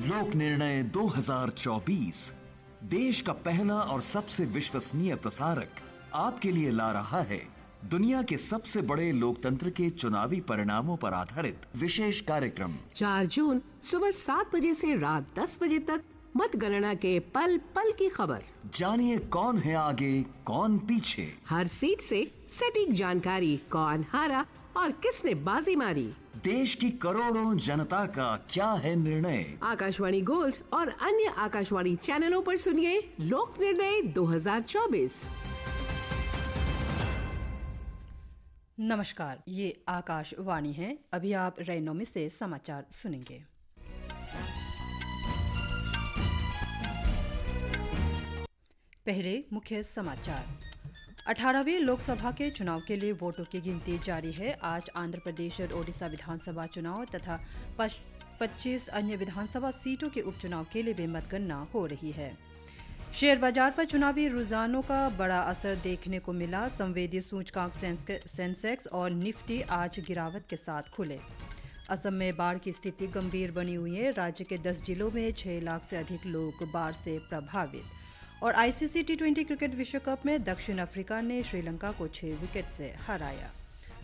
लोक निर्णय 2024 देश का पहला और सबसे विश्वसनीय प्रसारक आपके लिए ला रहा है दुनिया के सबसे बड़े लोकतंत्र के चुनावी परिणामों पर आधारित विशेष कार्यक्रम। 4 जून सुबह 7 बजे से रात 10 बजे तक मतगणना के पल पल की खबर। जानिए कौन है आगे कौन पीछे, हर सीट से सटीक जानकारी, कौन हारा और किसने बाजी मारी। देश की करोड़ों जनता का क्या है निर्णय। आकाशवाणी गोल्ड और अन्य आकाशवाणी चैनलों पर सुनिए लोक निर्णय 2024। नमस्कार, ये आकाशवाणी है। अभी आप रैनोमी से समाचार सुनेंगे। पहले मुख्य समाचार। 18वीं लोकसभा के चुनाव के लिए वोटों की गिनती जारी है। आज आंध्र प्रदेश और ओडिशा विधानसभा चुनाव तथा 25 अन्य विधानसभा सीटों के उपचुनाव के लिए भी मतगणना हो रही है। शेयर बाजार पर चुनावी रुझानों का बड़ा असर देखने को मिला। संवेदी सूचकांक सेंसेक्स और निफ्टी आज गिरावट के साथ खुले। असम में बाढ़ की स्थिति गंभीर बनी हुई है। राज्य के 10 जिलों में 6 लाख से अधिक लोग बाढ़ से प्रभावित। और आईसीसी टी20 क्रिकेट विश्व कप में दक्षिण अफ्रीका ने श्रीलंका को 6 विकेट से हराया।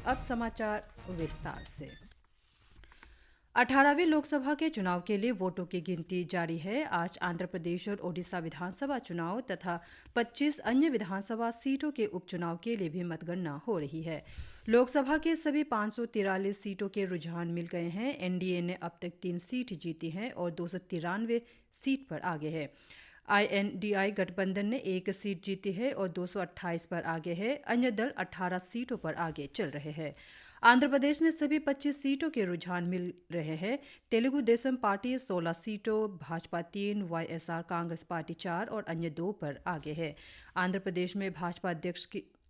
अब समाचार विस्तार से। 18वीं लोकसभा के चुनाव के लिए वोटों की गिनती जारी है। आज आंध्र प्रदेश और ओडिशा विधानसभा चुनाव तथा 25 अन्य विधानसभा सीटों के उपचुनाव के लिए भी मतगणना हो रही है। लोकसभा के सभी 543 सीटों के रुझान मिल गए हैं। एनडीए ने अब तक 3 सीट जीती हैं और 293 सीट पर आगे है। INDI गठबंधन ने 1 सीट जीती है और 228 पर आगे है। अन्य दल 18 सीटों पर आगे चल रहे हैं। आंध्र प्रदेश में सभी 25 सीटों के रुझान मिल रहे हैं। तेलुगु देशम पार्टी 16 सीटों, भाजपा 3, YSR कांग्रेस पार्टी 4 और अन्य 2 पर आगे है। आंध्र प्रदेश में भाजपा अध्यक्ष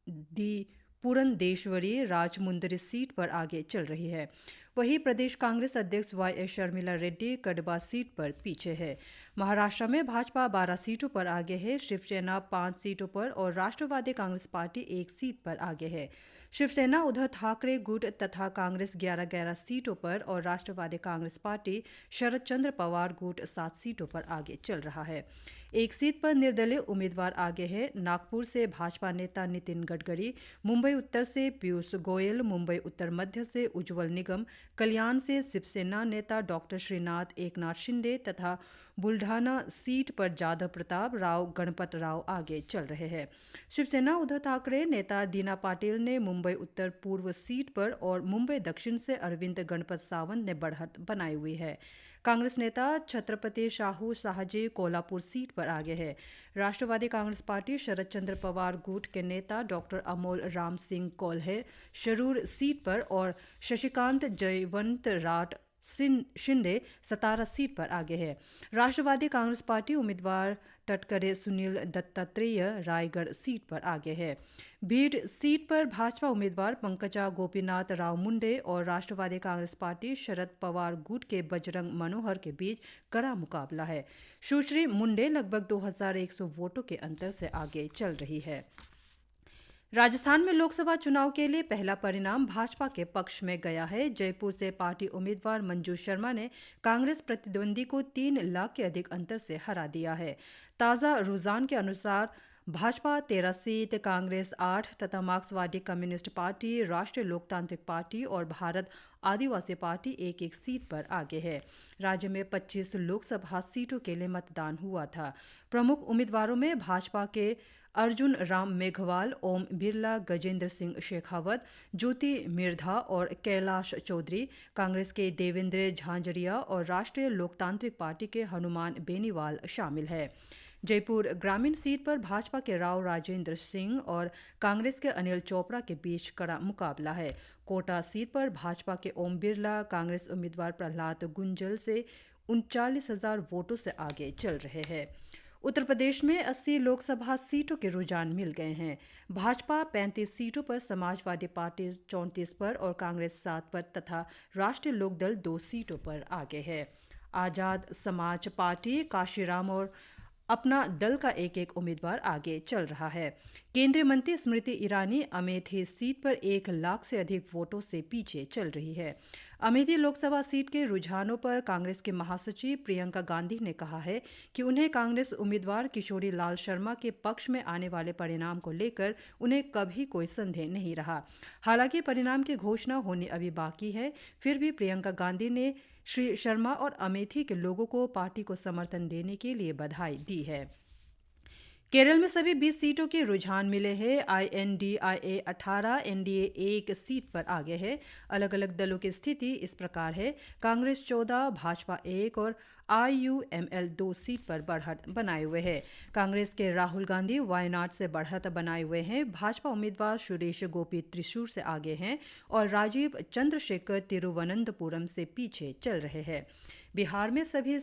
डी पुरंदेश्वरी राजमुंदरी सीट पर आगे चल रही है। वहीं प्रदेश कांग्रेस अध्यक्ष YS शर्मिला रेड्डी कडबा सीट पर पीछे है। महाराष्ट्र में भाजपा 12 सीटों पर आगे है। शिवसेना 5 सीटों पर और राष्ट्रवादी कांग्रेस पार्टी 1 सीट पर आगे है। शिवसेना उद्धव ठाकरे गुट तथा कांग्रेस 11 सीटों पर और राष्ट्रवादी कांग्रेस पार्टी शरद चंद्र पवार गुट 7 सीटों पर आगे चल रहा है। 1 सीट पर निर्दलीय उम्मीदवार आगे है। नागपुर से भाजपा नेता नितिन गडकरी, मुंबई उत्तर से पीयूष गोयल, मुंबई उत्तर मध्य से उज्जवल निगम, कल्याण से शिवसेना नेता डॉक्टर श्रीनाथ एकनाथ शिंदे तथा बुल्ढाना सीट पर जाधव प्रताप राव गणपत राव आगे चल रहे हैं। शिवसेना उद्धव ठाकरे नेता दीना पाटिल ने मुंबई उत्तर पूर्व सीट पर और मुंबई दक्षिण से अरविंद गणपत सावंत ने बढ़त बनाई हुई है। कांग्रेस नेता छत्रपति शाहू शाहजी कोल्हापुर सीट पर आगे है। राष्ट्रवादी कांग्रेस पार्टी शरद चंद्र पवार गुट के नेता डॉक्टर अमोल राम सिंह कोल्हे शरूर सीट पर और शशिकांत जयवंत राठ शिंदे सतारा सीट पर आगे है। राष्ट्रवादी कांग्रेस पार्टी उम्मीदवार टटकरे सुनील दत्तात्रेय रायगढ़ सीट पर आगे है। भीड़ सीट पर भाजपा उम्मीदवार पंकजा गोपीनाथ राव मुंडे और राष्ट्रवादी कांग्रेस पार्टी शरद पवार गुट के बजरंग मनोहर के बीच कड़ा मुकाबला है। सुश्री मुंडे लगभग 2100 वोटों के अंतर से आगे चल रही है। राजस्थान में लोकसभा चुनाव के लिए पहला परिणाम भाजपा के पक्ष में गया है। जयपुर से पार्टी उम्मीदवार मंजू शर्मा ने कांग्रेस प्रतिद्वंदी को 3 लाख के अधिक अंतर से हरा दिया है। ताज़ा रुझान के अनुसार भाजपा 13 सीट, कांग्रेस 8 तथा मार्क्सवादी कम्युनिस्ट पार्टी, राष्ट्रीय लोकतांत्रिक पार्टी और भारत आदिवासी पार्टी 1-1 सीट पर आगे है। राज्य में 25 लोकसभा सीटों के लिए मतदान हुआ था। प्रमुख उम्मीदवारों में भाजपा के अर्जुन राम मेघवाल, ओम बिरला, गजेंद्र सिंह शेखावत, ज्योति मिर्धा और कैलाश चौधरी, कांग्रेस के देवेंद्र झांझरिया और राष्ट्रीय लोकतांत्रिक पार्टी के हनुमान बेनीवाल शामिल है। जयपुर ग्रामीण सीट पर भाजपा के राव राजेंद्र सिंह और कांग्रेस के अनिल चोपड़ा के बीच कड़ा मुकाबला है। कोटा सीट पर भाजपा के ओम बिरला कांग्रेस उम्मीदवार प्रहलाद गुंजल से 39,000 वोटों से आगे चल रहे हैं। उत्तर प्रदेश में 80 लोकसभा सीटों के रुझान मिल गए हैं। भाजपा 35 सीटों पर, समाजवादी पार्टी 34 पर और कांग्रेस 7 पर तथा राष्ट्रीय लोकदल 2 सीटों पर आगे है। आजाद समाज पार्टी काशीराम और अपना दल का 1-1 उम्मीदवार आगे चल रहा है। केंद्रीय मंत्री स्मृति ईरानी अमेठी सीट पर 1 लाख से अधिक वोटों से पीछे चल रही है। अमेठी लोकसभा सीट के रुझानों पर कांग्रेस के महासचिव प्रियंका गांधी ने कहा है कि उन्हें कांग्रेस उम्मीदवार किशोरी लाल शर्मा के पक्ष में आने वाले परिणाम को लेकर उन्हें कभी कोई संदेह नहीं रहा। हालांकि परिणाम की घोषणा होनी अभी बाकी है, फिर भी प्रियंका गांधी ने श्री शर्मा और अमेठी के लोगों को पार्टी को समर्थन देने के लिए बधाई दी है। केरल में सभी 20 सीटों के रुझान मिले हैं। INDIA 18, NDA 1 सीट पर आगे है। अलग अलग दलों की स्थिति इस प्रकार है। कांग्रेस 14, भाजपा 1 और IUML 2 सीट पर बढ़त बनाए हुए हैं। कांग्रेस के राहुल गांधी वायनाड से बढ़त बनाए हुए हैं। भाजपा उम्मीदवार सुरेश गोपी त्रिशूर से आगे हैं और राजीव चंद्रशेखर तिरुवनंतपुरम से पीछे चल रहे हैं। बिहार में सभी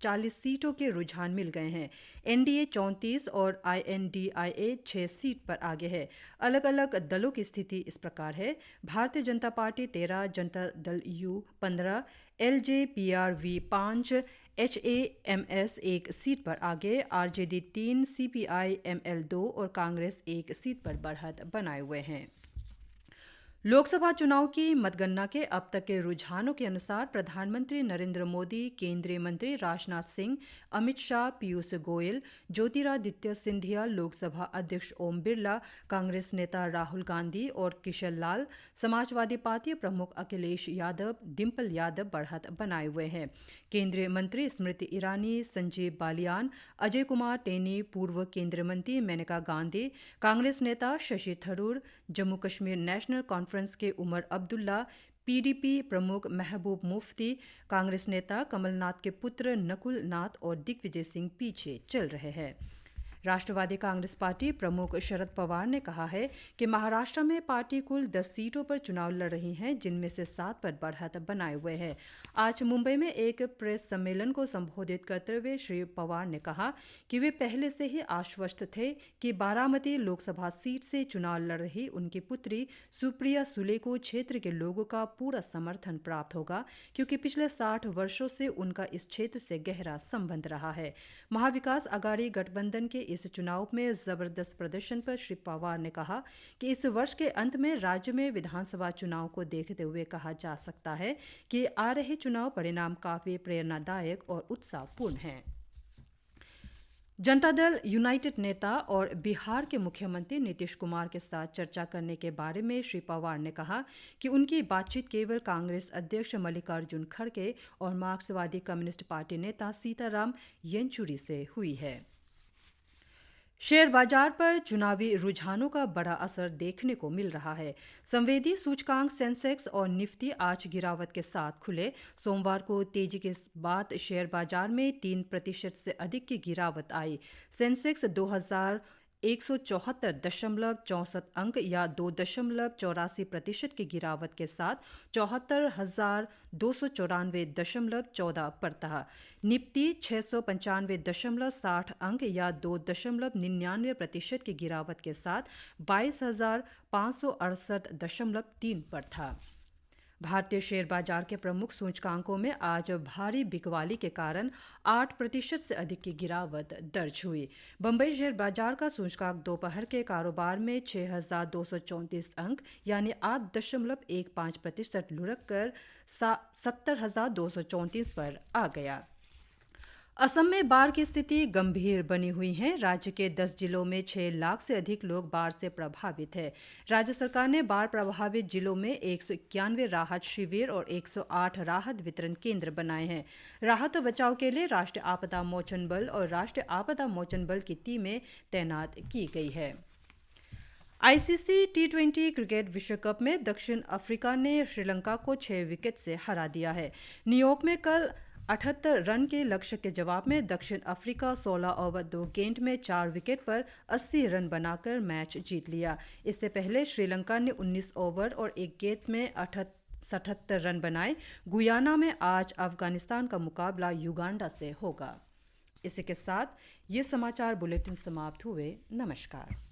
40 सीटों के रुझान मिल गए हैं। NDA 34 और INDIA 6 सीट पर आगे है। अलग अलग दलों की स्थिति इस प्रकार है। Bharatiya Janata party 13, Janata Dal U 15, LJPRV 5, HAMS 1 seat पर आगे, RJD 3, CPI-ML 2 और कांग्रेस 1 सीट पर बढ़त बनाए हुए हैं। लोकसभा चुनाव की मतगणना के अब तक के रुझानों के अनुसार प्रधानमंत्री नरेंद्र मोदी, केंद्रीय मंत्री राजनाथ सिंह, अमित शाह, पीयूष गोयल, ज्योतिरादित्य सिंधिया, लोकसभा अध्यक्ष ओम बिरला, कांग्रेस नेता राहुल गांधी और किशन लाल, समाजवादी पार्टी प्रमुख अखिलेश यादव, डिम्पल यादव बढ़त बनाए हुए हैं। केंद्रीय मंत्री स्मृति ईरानी, संजीव बालियान, अजय कुमार टेनी, पूर्व केंद्रीय मंत्री मेनका गांधी, कांग्रेस नेता शशि थरूर, जम्मू कश्मीर नेशनल कॉन्फ्रेंस के उमर अब्दुल्ला, PDP प्रमुख महबूब मुफ्ती, कांग्रेस नेता कमलनाथ के पुत्र नकुल नाथ और दिग्विजय सिंह पीछे चल रहे हैं। राष्ट्रवादी कांग्रेस पार्टी प्रमुख शरद पवार ने कहा है कि महाराष्ट्र में पार्टी कुल 10 सीटों पर चुनाव लड़ रही है, जिनमें से 7 पर बढ़त बनाए हुए है। आज मुंबई में एक प्रेस सम्मेलन को संबोधित करते हुए श्री पवार ने कहा कि वे पहले से ही आश्वस्त थे कि बारामती लोकसभा सीट से चुनाव लड़ रही उनकी पुत्री सुप्रिया सुले को क्षेत्र के लोगों का पूरा समर्थन प्राप्त होगा, क्योंकि पिछले 60 वर्षों से उनका इस क्षेत्र से गहरा संबंध रहा है। महाविकास आघाड़ी गठबंधन के इस चुनाव में जबरदस्त प्रदर्शन पर श्री पवार ने कहा कि इस वर्ष के अंत में राज्य में विधानसभा चुनाव को देखते हुए कहा जा सकता है कि आ रहे चुनाव परिणाम काफी प्रेरणादायक और उत्साहपूर्ण हैं। जनता दल यूनाइटेड नेता और बिहार के मुख्यमंत्री नीतीश कुमार के साथ चर्चा करने के बारे में श्री पवार ने कहा कि उनकी बातचीत केवल कांग्रेस अध्यक्ष मल्लिकार्जुन खड़गे और मार्क्सवादी कम्युनिस्ट पार्टी नेता सीताराम येचुरी से हुई है। शेयर बाजार पर चुनावी रुझानों का बड़ा असर देखने को मिल रहा है। संवेदी सूचकांक सेंसेक्स और निफ्टी आज गिरावट के साथ खुले। सोमवार को तेजी के बाद शेयर बाजार में 3% से अधिक की गिरावट आई। सेंसेक्स 2174.64 अंक या 2.84% की गिरावट के साथ 74,294.14 पर था। निफ्टी 695.60 अंक या 2.99% की गिरावट के साथ 22,568.3 पर था। भारतीय शेयर बाजार के प्रमुख सूचकांकों में आज भारी बिकवाली के कारण 8% से अधिक की गिरावट दर्ज हुई। बंबई शेयर बाजार का सूचकांक दोपहर के कारोबार में 6,234 अंक यानी 8.15% लुढ़क कर 70,234 पर आ गया। असम में बाढ़ की स्थिति गंभीर बनी हुई है। राज्य के 10 जिलों में 6 लाख से अधिक लोग बाढ़ से प्रभावित हैं। राज्य सरकार ने बाढ़ प्रभावित जिलों में 191 राहत शिविर और 108 राहत वितरण केंद्र बनाए हैं। राहत और बचाव के लिए राष्ट्रीय आपदा मोचन बल और राष्ट्रीय आपदा मोचन बल की टीमें तैनात की गई है। ICC T20 क्रिकेट विश्व कप में दक्षिण अफ्रीका ने श्रीलंका को 6 विकेट से हरा दिया है। न्यूयॉर्क में कल 78 रन के लक्ष्य के जवाब में दक्षिण अफ्रीका 16 ओवर 2 गेंद में 4 विकेट पर 80 रन बनाकर मैच जीत लिया। इससे पहले श्रीलंका ने 19 ओवर और 1 गेंद में 77 रन बनाए। गुयाना में आज अफगानिस्तान का मुकाबला युगांडा से होगा। इसी के साथ ये समाचार बुलेटिन समाप्त हुए। नमस्कार।